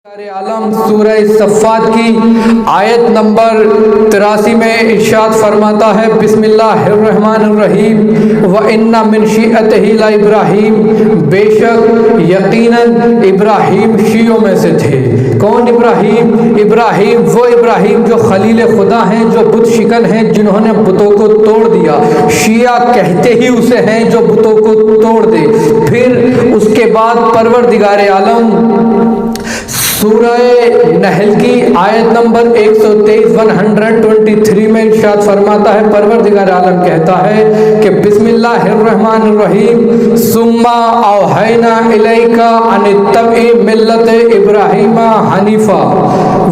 عالم سورہ صفات کی آیت نمبر 83 میں ارشاد فرماتا ہے بسم اللہ الرحمن الرحیم وَإِنَّ مِن شِيعَتِهِ لَإِبْرَاہِیم، بے شک یقیناً ابراہیم شیعوں میں سے تھے۔ کون ابراہیم؟ ابراہیم وہ ابراہیم جو خلیل خدا ہیں، جو بت شکن ہیں، جنہوں نے بتوں کو توڑ دیا۔ شیعہ کہتے ہی اسے ہیں جو بتوں کو توڑ دے۔ پھر اس کے بعد پروردگار عالم سورہ نحل کی آیت نمبر 123 میں ارشاد فرماتا ہے، پروردگار عالم کہتا ہے کہ بسم اللہ الرحمن الرحیم ثم اوحینا الیک ان اتبع ملت ابراہیم حنیفا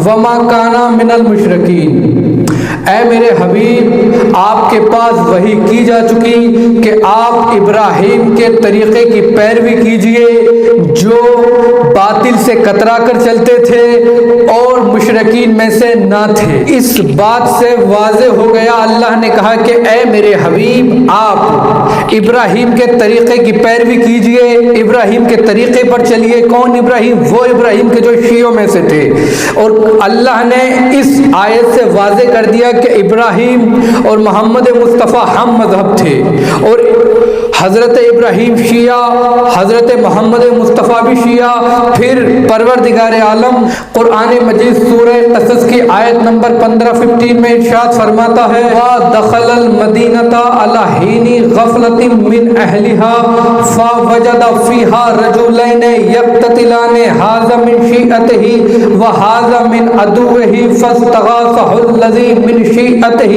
وما کان من المشرکین۔ اے میرے حبیب، آپ کے پاس وحی کی جا چکی کہ آپ ابراہیم کے طریقے کی پیروی کیجئے جو باطل سے کترا کر چلتے تھے اور مشرکین میں سے نہ تھے۔ اس بات سے واضح ہو گیا، اللہ نے کہا کہ اے میرے حبیب آپ ابراہیم کے طریقے کی پیروی کیجئے، ابراہیم کے طریقے پر چلیے۔ کون ابراہیم؟ وہ ابراہیم کے جو شیعوں میں سے تھے۔ اور اللہ نے اس آیت سے واضح کر دیا کہ ابراہیم اور محمد مصطفیٰ ہم مذہب تھے، اور حضرت ابراہیم شیعہ، حضرت محمد مصطفیٰ بھی شیعہ۔ پھر پروردگار عالم قرآن مجید سورہ قصص کی آیت نمبر 15 میں ارشاد فرماتا ہے وَدَخَلَ الْمَدِينَةَ عَلَى حِينِ غَفْلَةٍ مِّنْ أَهْلِهَا فَوَجَدَ فِيهَا رَجُلَيْنِ يَقْتَتِلَانِ هَذَا مِنْ شِيعَتِهِ وَهَذَا مِنْ عَدُوِّهِ فَاسْتَغَاثَهُ الَّذِي مِنْ شِيعَتِهِ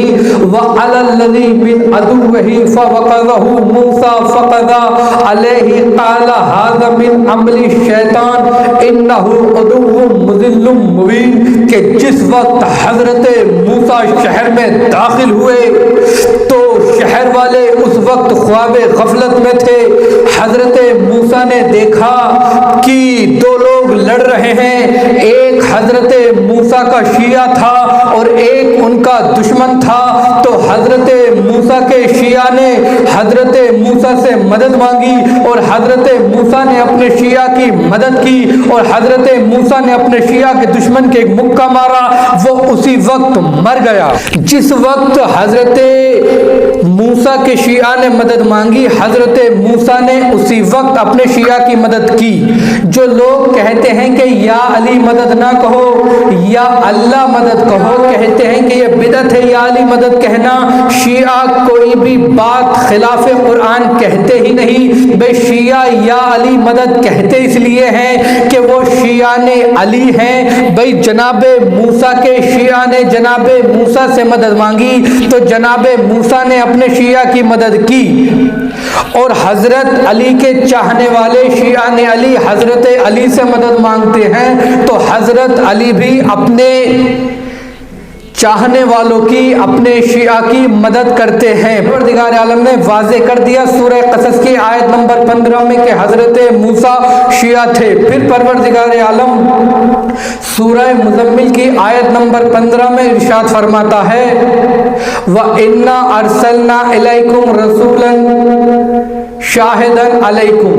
وَعَلَى الَّذِي مِنْ عَدُوِّهِ فَوَقَذَهُ مُوسَىٰ فَقَضَىٰ عَلَيْهِ قَالَ هَذَا مِنْ عَمَلِ الشَّيْطَانِ إِنَّهُ عَدُوٌّ مُّضِلٌّ مُّبِینٌ۔ کہ جس وقت حضرت موسیٰ شہر میں داخل ہوئے تو شہر والے اس وقت خواب غفلت میں تھے۔ حضرت موسیٰ نے دیکھا کہ دو لوگ لڑ رہے ہیں، ایک حضرت موسیٰ کا شیعہ تھا اور ایک ان کا دشمن تھا۔ تو حضرت موسیٰ کے شیعہ نے حضرت موسیٰ سے مدد مانگی اور حضرت موسیٰ نے اپنے شیعہ کی مدد کی، اور حضرت موسیٰ نے اپنے شیعہ کے دشمن کے مکہ مارا، وہ اسی وقت مر گیا۔ جس وقت حضرت موسیٰ کے شیعہ نے مدد مانگی، حضرت موسیٰ نے اسی وقت اپنے شیعہ کی مدد کی۔ جو لوگ کہتے ہیں کہ یا علی مدد نہ کہو، یا اللہ مدد کہو، کہتے ہیں کہ یہ بدعت ہے یا علی مدد کہنا۔ شیعہ کوئی بھی بات خلاف قرآن کہتے ہی نہیں۔ بے شیعہ یا علی مدد کہتے اس لیے ہیں کہ وہ شیعہ نے علی ہیں۔ بھئی جناب موسیٰ کے شیعہ نے جناب موسیٰ سے مدد مانگی تو جناب موسیٰ نے اپنے شیعہ کی مدد کی، اور حضرت علی کے چاہنے والے شیعہ نے علی حضرت علی سے مدد مانگتے ہیں، تو حضرت علی بھی اپنے چاہنے والوں کی، اپنے شیعہ کی مدد کرتے ہیں۔ پروردگار عالم نے واضح کر دیا سورہ قصص کی آیت نمبر 15 میں کہ حضرت موسیٰ شیعہ تھے۔ پھر پروردگار عالم سورہ مزمل کی آیت نمبر 15 میں ارشاد فرماتا ہے وَإِنَّا أَرْسَلْنَا إِلَيْكُمْ رَسُولًا شَاهِدًا عَلَيْكُمْ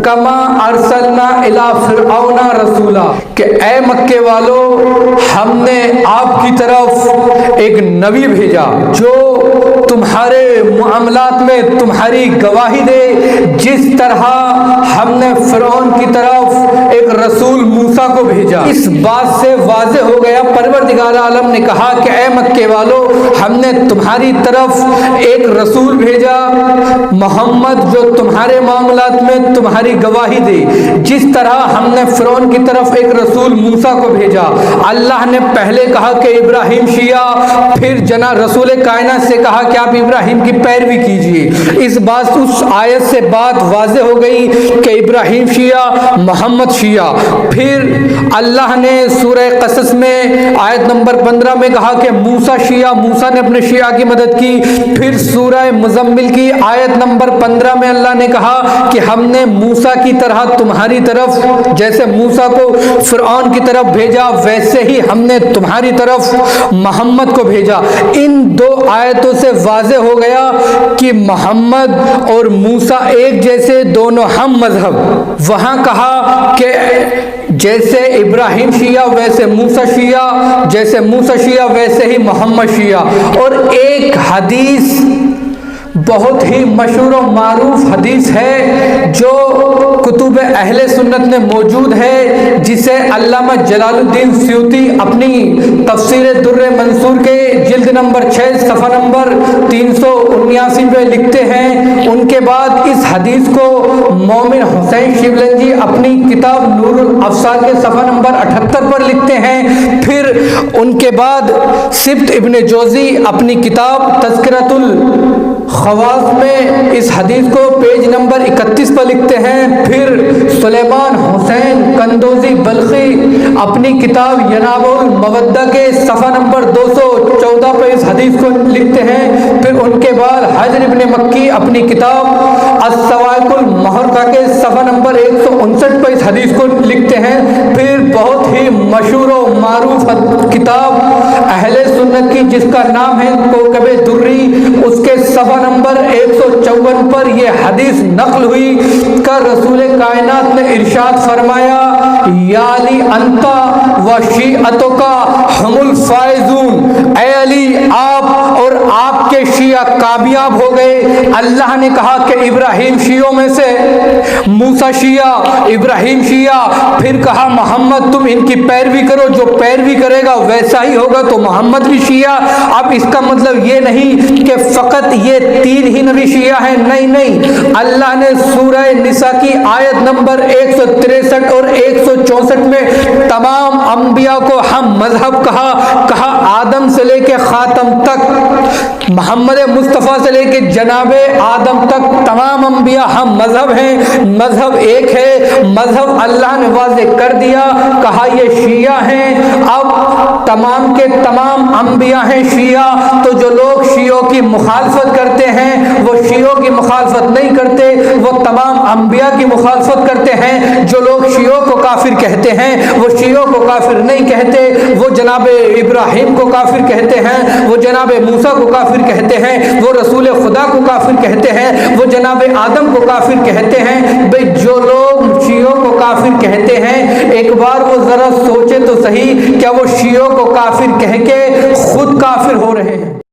كَمَا أَرْسَلْنَا إِلَىٰ فِرْعَوْنَ رَسُولًا۔ کہ اے مکے والو، ہم نے آپ کی طرف ایک نبی بھیجا جو تمہارے معاملات میں تمہاری گواہی دے، جس طرح ہم نے فرعون کی طرف ایک رسول موسیٰ کو بھیجا۔ اس بات سے واضح ہو گیا، پروردگار عالم نے کہا کہ اے مکے والو، ہم نے تمہاری طرف ایک رسول بھیجا محمد جو تمہارے معاملات میں تمہاری گواہی دے، جس طرح ہم نے فرعون کی طرف ایک رسول موسیٰ کو بھیجا۔ اللہ نے پہلے کہا کہ ابراہیم شیعہ، پھر جناب رسول کائنات سے کہا کہ آپ ابراہیم کی پیروی کیجئے۔ اس آیت سے بات واضح ہو گئی کہ ابراہیم شیعہ، محمد شیعہ۔ پھر اللہ نے سورہ قصص میں آیت نمبر 15 میں کہا کہ موسیٰ شیعہ، موسیٰ نے اپنے شیعہ کی مدد کی۔ پھر سورہ مزمل کی آیت نمبر 15 میں اللہ نے کہا کہ ہم نے موسیٰ کی طرح تمہاری طرف، جیسے موسیٰ کو فرعون کی طرف بھیجا، ویسے ہی ہم نے تمہاری طرف محمد کو بھیجا۔ ان دو آیتوں سے واضح ہو گیا کہ محمد اور موسیٰ ایک جیسے، دونوں ہم مذہب۔ وہاں کہا کہ جیسے ابراہیم شیعہ ویسے موسیٰ شیعہ، جیسے موسیٰ شیعہ ویسے ہی محمد شیعہ۔ اور ایک حدیث بہت ہی مشہور و معروف حدیث ہے جو کتب اہل سنت میں موجود ہے، جسے علامہ جلال الدین سیوطی اپنی تفسیر در منصور کے جلد نمبر 6 صفحہ نمبر 379 میں لکھتے ہیں۔ ان کے بعد اس حدیث کو مومن حسین شیولنجی اپنی کتاب نور الافسار کے صفحہ نمبر 78 پر لکھتے ہیں۔ پھر ان کے بعد سبت ابن جوزی اپنی کتاب تذکرۃ الخواص میں اس حدیث کو پیج نمبر 31 پر لکھتے ہیں۔ پھر سلیمان حسین قندوزی بلخی اپنی کتاب یناب المودہ کے صفحہ نمبر 214 پر اس حدیث کو لکھتے ہیں۔ پھر ان کے بعد حجر ابن مکی اپنی کتاب الصواعق المحرقہ کے صفحہ نمبر 159 پر اس حدیث کو لکھتے ہیں۔ پھر بہت ہی مشہور و معروف کتاب اہل سنت کی جس کا نام ہے کوکب دری، اس کے صفحہ نمبر 154 پر یہ حدیث نقل ہوئی کہ رسول کائنات نے ارشاد فرمایا، یا علی انتا و شیعتک ہم الفائزون، اے علی آپ اور آپ کے شیعہ کامیاب ہو گئے۔ اللہ نے کہا کہ ابراہیم شیعوں میں سے موسیٰ شیعہ، ابراہیم شیعہ، پھر کہا محمد تم ان کی پیروی کرو، جو پیروی کرے گا ویسا ہی ہوگا، تو محمد بھی شیعہ۔ اب اس کا مطلب یہ نہیں کہ فقط یہ 3 ہی نبی شیعہ ہیں، نہیں، اللہ نے سورہ نساء کی آیت نمبر 163 اور 164 میں تمام انبیاء کو ہم مذہب کہا آدم سے لے کے خاتم تک، محمد مصطفیٰ سے لے کے جناب آدم تک تمام انبیاء ہم مذہب ہیں، مذہب ایک ہے، مذہب اللہ نے واضح کر دیا، کہا یہ شیعہ ہیں۔ اب تمام کے تمام انبیاء ہیں شیعہ، تو جو لوگ شیعوں کی مخالفت کرتے ہیں وہ شیعوں کی مخالفت نہیں کرتے، وہ تمام انبیاء کی مخالفت کرتے ہیں۔ جو لوگ شیعوں کو کافر کہتے ہیں وہ شیعوں کو کافر نہیں کہتے، وہ جناب ابراہیم کو کافر کہتے ہیں، وہ جناب موسیٰ کو کافر کہتے ہیں، وہ رسول خدا کو کافر کہتے ہیں، وہ جناب آدم کو کافر کہتے ہیں۔ بھئی جو لوگ شیعوں کو کافر کہتے ہیں ایک بار وہ ذرا سوچے تو صحیح، کیا وہ شیعوں کو کافر کہہ کے خود کافر ہو رہے ہیں؟